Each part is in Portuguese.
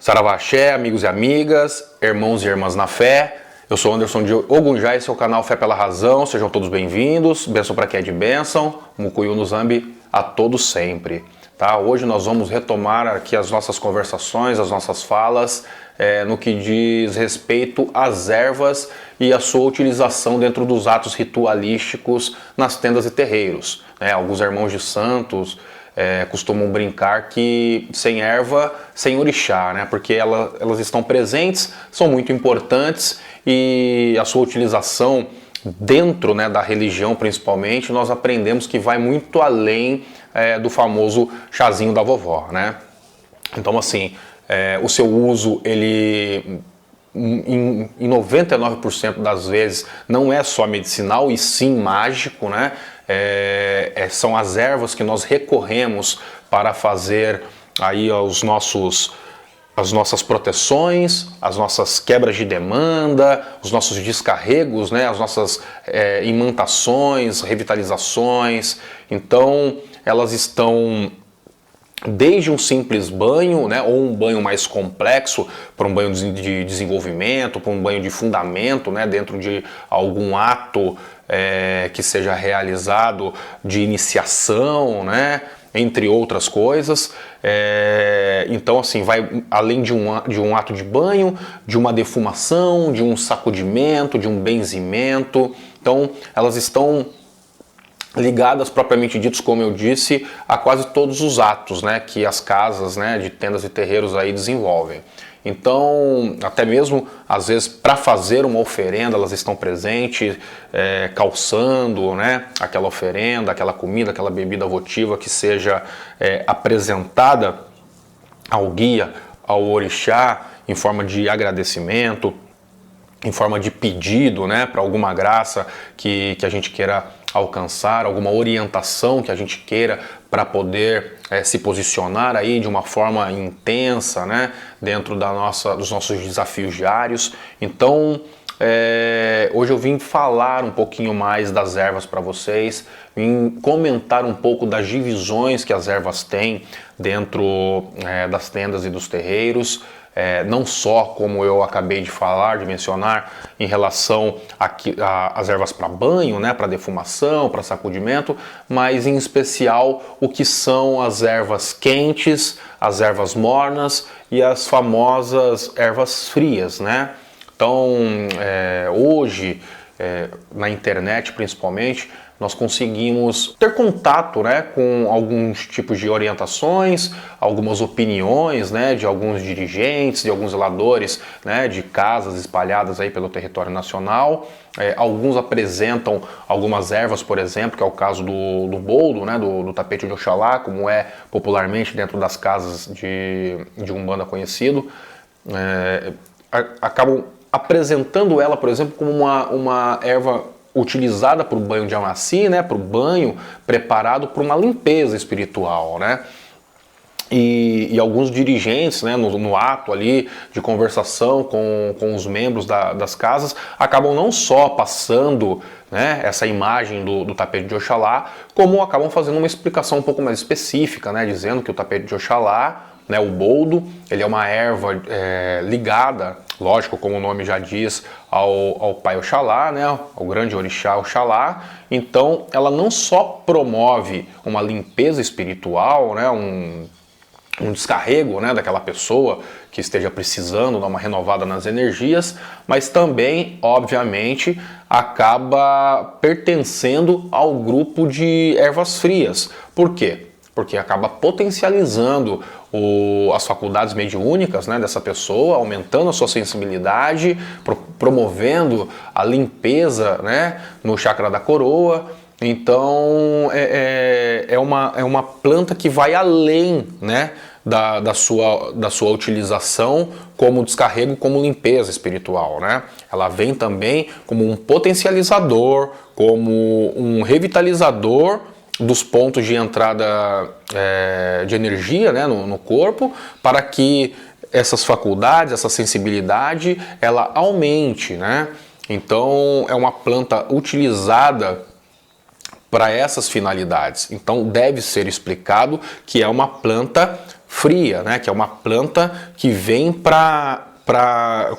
Saravá Axé, amigos e amigas, irmãos e irmãs na fé. Eu sou Anderson de Ogunjá, esse é o canal Fé pela Razão. Sejam todos bem-vindos. Bênção para quem é de bênção. Mucuyu no Zambi a todos sempre. Tá? Hoje nós vamos retomar aqui as nossas conversações, as nossas falas no que diz respeito às ervas e a sua utilização dentro dos atos ritualísticos nas tendas e terreiros. Alguns irmãos de santos costumam brincar que sem erva, sem orixá, porque elas estão presentes, são muito importantes e a sua utilização dentro da religião principalmente, nós aprendemos que vai muito além do famoso chazinho da vovó. Então assim, o seu uso, ele em 99% das vezes não é só medicinal e sim mágico, são as ervas que nós recorremos para fazer aí as nossas proteções, as nossas quebras de demanda, os nossos descarregos, as nossas imantações, revitalizações. Então elas estão desde um simples banho, ou um banho mais complexo, para um banho de desenvolvimento, para um banho de fundamento, dentro de algum ato que seja realizado de iniciação, entre outras coisas. Então assim, vai além de um ato de banho, de uma defumação, de um sacudimento, de um benzimento. Então elas estão ligadas, propriamente ditos, como eu disse, a quase todos os atos que as casas de tendas e terreiros aí desenvolvem. Então, até mesmo, às vezes, para fazer uma oferenda, elas estão presentes, calçando aquela oferenda, aquela comida, aquela bebida votiva que seja apresentada ao guia, ao orixá, em forma de agradecimento, em forma de pedido para alguma graça que a gente queira alcançar, alguma orientação que a gente queira para poder se posicionar aí de uma forma intensa, dentro dos nossos desafios diários. Então, hoje eu vim falar um pouquinho mais das ervas para vocês, vim comentar um pouco das divisões que as ervas têm dentro das tendas e dos terreiros. Não só, como eu acabei de falar, de mencionar, em relação às ervas para banho, para defumação, para sacudimento, mas em especial o que são as ervas quentes, as ervas mornas e as famosas ervas frias. Então, hoje, na internet principalmente, nós conseguimos ter contato com alguns tipos de orientações, algumas opiniões de alguns dirigentes, de alguns zeladores de casas espalhadas aí pelo território nacional. Alguns apresentam algumas ervas, por exemplo, que é o caso do boldo, do tapete de Oxalá, como é popularmente dentro das casas de Umbanda conhecido. Acabam apresentando ela, por exemplo, como uma erva utilizada para o banho de Amaci, para o banho preparado para uma limpeza espiritual, E alguns dirigentes, no ato ali de conversação com os membros das casas, acabam não só passando essa imagem do tapete de Oxalá, como acabam fazendo uma explicação um pouco mais específica, dizendo que o tapete de Oxalá, o boldo, ele é uma erva ligada, lógico, como o nome já diz, ao pai Oxalá, ao grande orixá Oxalá. Então ela não só promove uma limpeza espiritual, um descarrego daquela pessoa que esteja precisando dar uma renovada nas energias, mas também, obviamente, acaba pertencendo ao grupo de ervas frias. Por quê? Porque acaba potencializando as faculdades mediúnicas dessa pessoa, aumentando a sua sensibilidade, promovendo a limpeza no chakra da coroa. Então é uma planta que vai além da sua utilização como descarrego, como limpeza espiritual. Ela vem também como um potencializador, como um revitalizador dos pontos de entrada de energia no corpo, para que essas faculdades, essa sensibilidade, ela aumente. Então é uma planta utilizada para essas finalidades. Então deve ser explicado que é uma planta fria, né? Que é uma planta que vem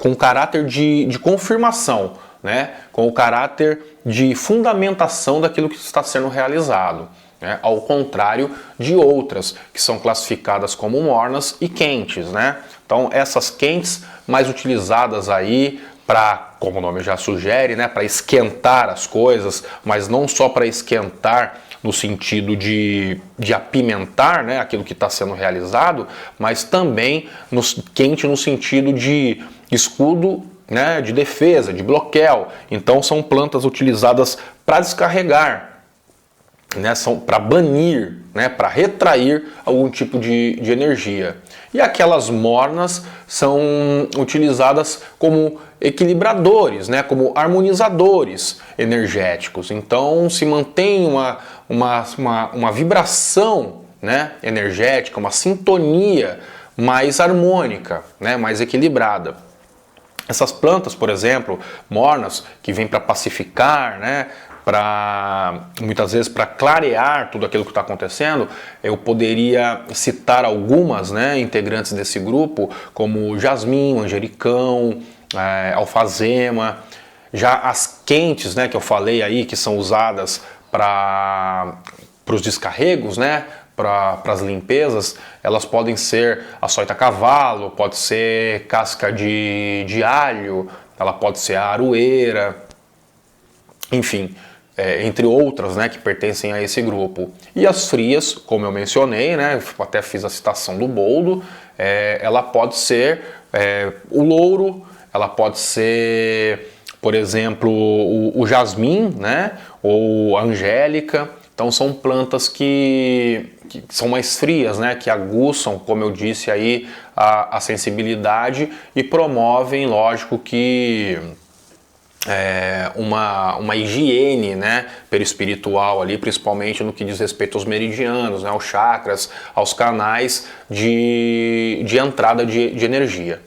com caráter de confirmação, né? Com o caráter de fundamentação daquilo que está sendo realizado, né? Ao contrário de outras que são classificadas como mornas e quentes, né? Então essas quentes mais utilizadas aí para, como o nome já sugere, né, para esquentar as coisas, mas não só para esquentar no sentido de apimentar, né, aquilo que está sendo realizado, mas também quente no sentido de escudo, né, de defesa, de bloqueio. Então são plantas utilizadas para descarregar, né, são para banir, né, para retrair algum tipo de energia. E aquelas mornas são utilizadas como equilibradores, né, como harmonizadores energéticos. Então se mantém uma vibração, né, energética, uma sintonia mais harmônica, né, mais equilibrada. Essas plantas, por exemplo, mornas, que vêm para pacificar, né, muitas vezes para clarear tudo aquilo que está acontecendo, eu poderia citar algumas, né, integrantes desse grupo, como jasmim, manjericão, alfazema. Já as quentes, né, que eu falei aí, que são usadas para os descarregos, né, para as limpezas, elas podem ser açoita-cavalo, pode ser casca de alho, ela pode ser a aroeira, enfim, entre outras, né, que pertencem a esse grupo. E as frias, como eu mencionei, né, até fiz a citação do boldo, ela pode ser o louro, ela pode ser, por exemplo, o jasmim, né, ou a angélica. Então são plantas que são mais frias, né, que aguçam, como eu disse aí, a sensibilidade e promovem, lógico, que uma higiene, né, perispiritual ali, principalmente no que diz respeito aos meridianos, né, aos chakras, aos canais de entrada de energia.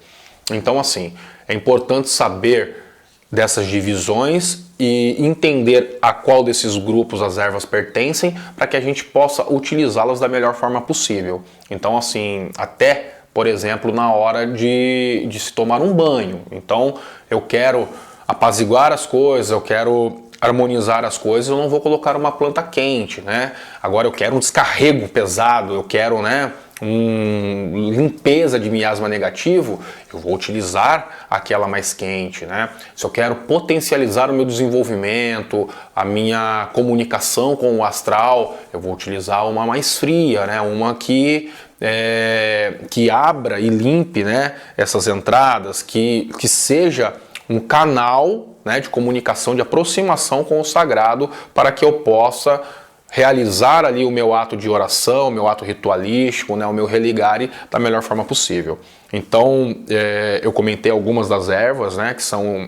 Então, assim, é importante saber dessas divisões e entender a qual desses grupos as ervas pertencem para que a gente possa utilizá-las da melhor forma possível. Então, assim, até, por exemplo, na hora de se tomar um banho. Então, eu quero apaziguar as coisas, eu quero harmonizar as coisas, eu não vou colocar uma planta quente, né? Agora eu quero um descarrego pesado, eu quero, né, limpeza de miasma negativo, eu vou utilizar aquela mais quente, né? Se eu quero potencializar o meu desenvolvimento, a minha comunicação com o astral, eu vou utilizar uma mais fria, né? Uma que abra e limpe, né, essas entradas, que seja um canal, né, de comunicação, de aproximação com o sagrado, para que eu possa realizar ali o meu ato de oração, o meu ato ritualístico, né, o meu religare da melhor forma possível. Então, eu comentei algumas das ervas, né, que são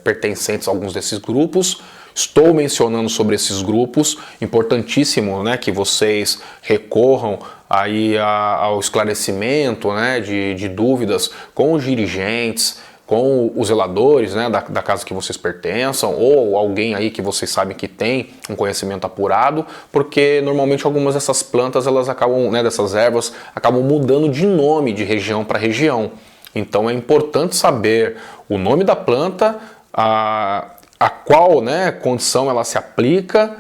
pertencentes a alguns desses grupos. Estou mencionando sobre esses grupos, importantíssimo, né, que vocês recorram aí ao esclarecimento, né, de dúvidas com os dirigentes, com os zeladores, né, da casa que vocês pertençam, ou alguém aí que vocês sabem que tem um conhecimento apurado, porque normalmente algumas dessas plantas, elas acabam, né, dessas ervas, acabam mudando de nome de região para região. Então é importante saber o nome da planta, a qual, né, condição ela se aplica,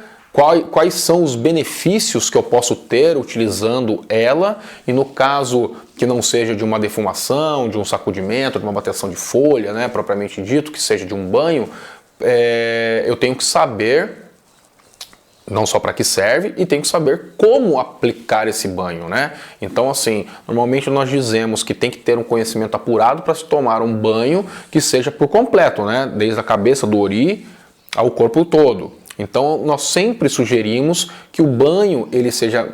quais são os benefícios que eu posso ter utilizando ela, e no caso que não seja de uma defumação, de um sacudimento, de uma bateção de folha, né, propriamente dito, que seja de um banho, eu tenho que saber não só para que serve, e tenho que saber como aplicar esse banho, né? Então, assim, normalmente nós dizemos que tem que ter um conhecimento apurado para se tomar um banho que seja por completo, né? Desde a cabeça do ori ao corpo todo. Então, nós sempre sugerimos que o banho ele seja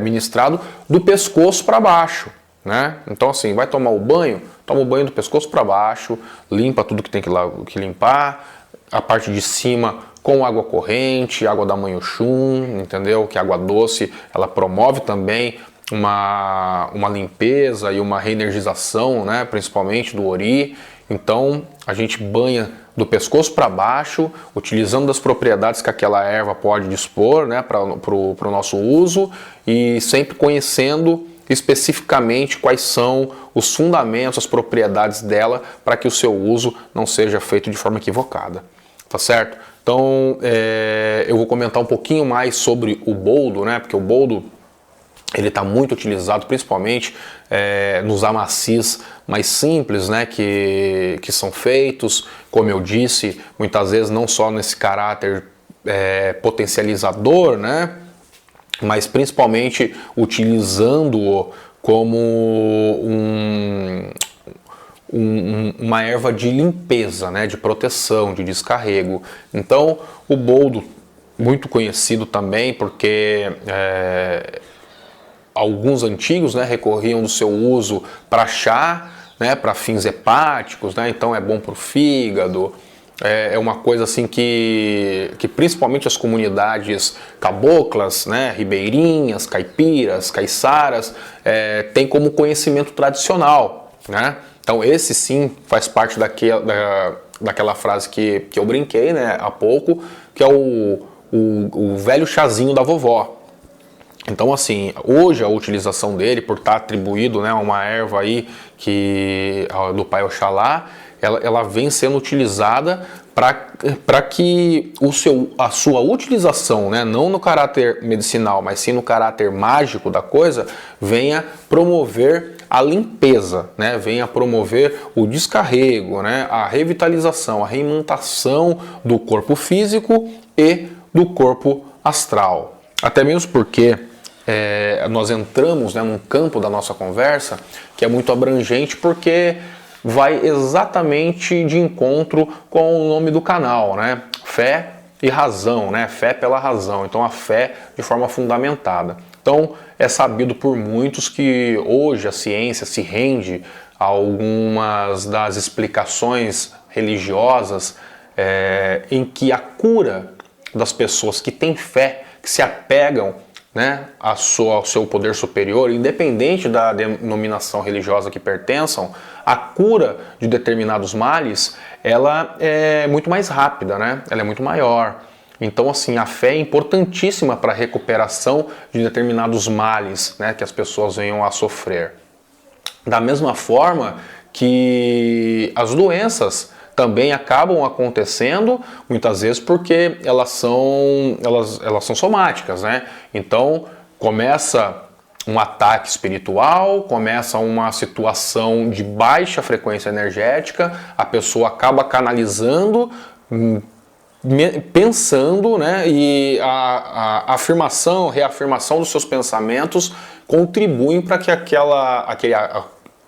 ministrado do pescoço para baixo, né? Então, assim, vai tomar o banho, toma o banho do pescoço para baixo, limpa tudo que tem que limpar, a parte de cima com água corrente, água da mãe Oxum, entendeu? Que a água doce, ela promove também uma limpeza e uma reenergização, né? Principalmente do ori. Então a gente banha do pescoço para baixo, utilizando das propriedades que aquela erva pode dispor, né, para o nosso uso, e sempre conhecendo especificamente quais são os fundamentos, as propriedades dela, para que o seu uso não seja feito de forma equivocada, tá certo? Então eu vou comentar um pouquinho mais sobre o boldo, né, porque o boldo ele está muito utilizado principalmente nos amacis mais simples, né, que são feitos, como eu disse, muitas vezes não só nesse caráter potencializador, né, mas principalmente utilizando-o como uma erva de limpeza, né, de proteção, de descarrego. Então o boldo, muito conhecido também porque alguns antigos, né, recorriam do seu uso para chá, né, para fins hepáticos, né, então é bom para o fígado. É uma coisa assim que principalmente as comunidades caboclas, né, ribeirinhas, caipiras, caiçaras, tem como conhecimento tradicional, né? Então esse sim faz parte daquela frase que eu brinquei, né, há pouco, que é o velho chazinho da vovó. Então assim, hoje a utilização dele, por estar atribuído, né, a uma erva aí do Pai Oxalá, ela vem sendo utilizada para que a sua utilização, né, não no caráter medicinal, mas sim no caráter mágico da coisa, venha promover a limpeza, né, venha promover o descarrego, né, a revitalização, a reimantação do corpo físico e do corpo astral. Até mesmo porque nós entramos, né, num campo da nossa conversa que é muito abrangente, porque vai exatamente de encontro com o nome do canal, né? Fé e razão, né? Fé pela razão. Então a fé de forma fundamentada. Então é sabido por muitos que hoje a ciência se rende a algumas das explicações religiosas em que a cura das pessoas que têm fé, que se apegam, né, ao seu poder superior, independente da denominação religiosa que pertençam, a cura de determinados males, ela é muito mais rápida, né? Ela é muito maior. Então, assim, a fé é importantíssima para a recuperação de determinados males, né, que as pessoas venham a sofrer. Da mesma forma que as doenças também acabam acontecendo, muitas vezes porque elas são somáticas, né? Então começa um ataque espiritual, começa uma situação de baixa frequência energética, a pessoa acaba canalizando, pensando, né? E a afirmação, reafirmação dos seus pensamentos contribuem para que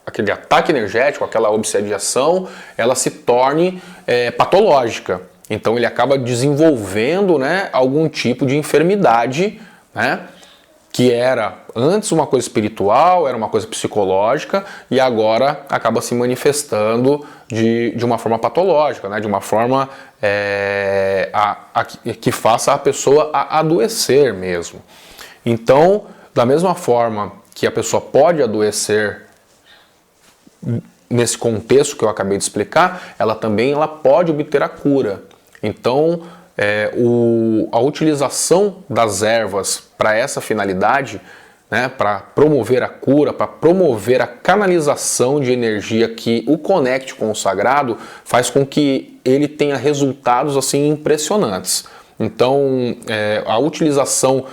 aquele ataque energético, aquela obsediação, ela se torne patológica. Então ele acaba desenvolvendo, né, algum tipo de enfermidade, né, que era antes uma coisa espiritual, era uma coisa psicológica, e agora acaba se manifestando de uma forma patológica, né, de uma forma que faça a pessoa adoecer mesmo. Então, da mesma forma que a pessoa pode adoecer nesse contexto que eu acabei de explicar, ela pode obter a cura. Então, a utilização das ervas para essa finalidade, né, para promover a cura, para promover a canalização de energia que o conecte com o sagrado, faz com que ele tenha resultados assim impressionantes. Então, a utilização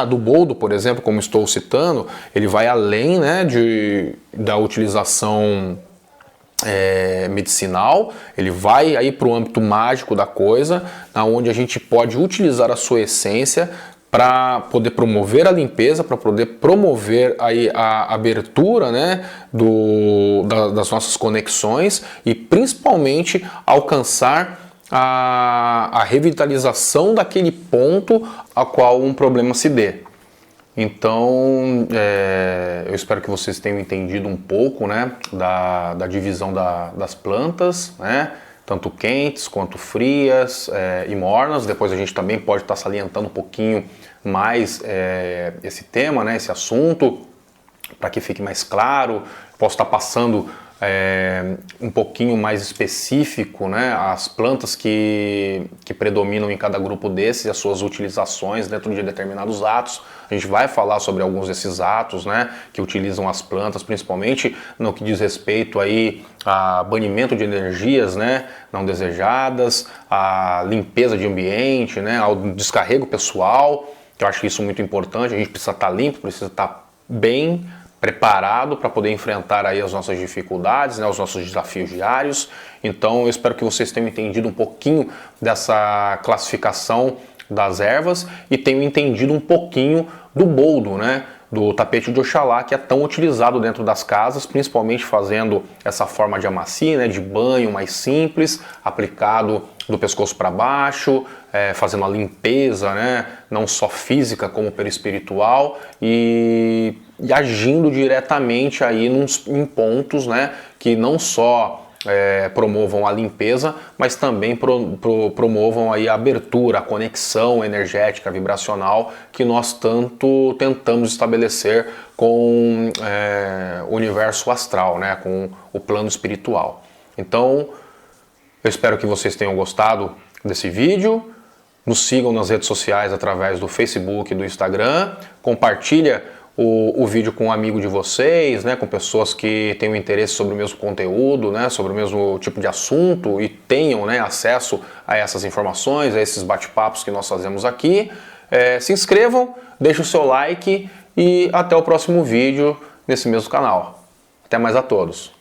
do boldo, por exemplo, como estou citando, ele vai além, né, da utilização medicinal, ele vai aí para o âmbito mágico da coisa, onde a gente pode utilizar a sua essência para poder promover a limpeza, para poder promover aí a abertura, né, das nossas conexões e principalmente alcançar a revitalização daquele ponto a qual um problema se dê. Então, eu espero que vocês tenham entendido um pouco, né, da divisão das plantas, né, tanto quentes quanto frias e mornas. Depois a gente também pode estar salientando um pouquinho mais esse tema, né, esse assunto, para que fique mais claro. Posso estar passando um pouquinho mais específico, né, as plantas que predominam em cada grupo desses e as suas utilizações dentro de determinados atos. A gente vai falar sobre alguns desses atos, né, que utilizam as plantas, principalmente no que diz respeito aí a banimento de energias, né, não desejadas, a limpeza de ambiente, né, ao descarrego pessoal, que eu acho isso muito importante. A gente precisa estar limpo, precisa estar bem preparado para poder enfrentar aí as nossas dificuldades, né, os nossos desafios diários. Então eu espero que vocês tenham entendido um pouquinho dessa classificação das ervas e tenham entendido um pouquinho do boldo, né, do tapete de Oxalá, que é tão utilizado dentro das casas, principalmente fazendo essa forma de amacia, né, de banho mais simples, aplicado do pescoço para baixo, fazendo a limpeza, né, não só física como perispiritual e agindo diretamente aí em pontos, né, que não só promovam a limpeza, mas também promovam aí a abertura, a conexão energética, vibracional que nós tanto tentamos estabelecer com o universo astral, né, com o plano espiritual. Então, eu espero que vocês tenham gostado desse vídeo. Nos sigam nas redes sociais através do Facebook e do Instagram. Compartilha o vídeo com um amigo de vocês, né, com pessoas que tenham interesse sobre o mesmo conteúdo, né, sobre o mesmo tipo de assunto e tenham, né, acesso a essas informações, a esses bate-papos que nós fazemos aqui. Se inscrevam, deixem o seu like e até o próximo vídeo nesse mesmo canal. Até mais a todos!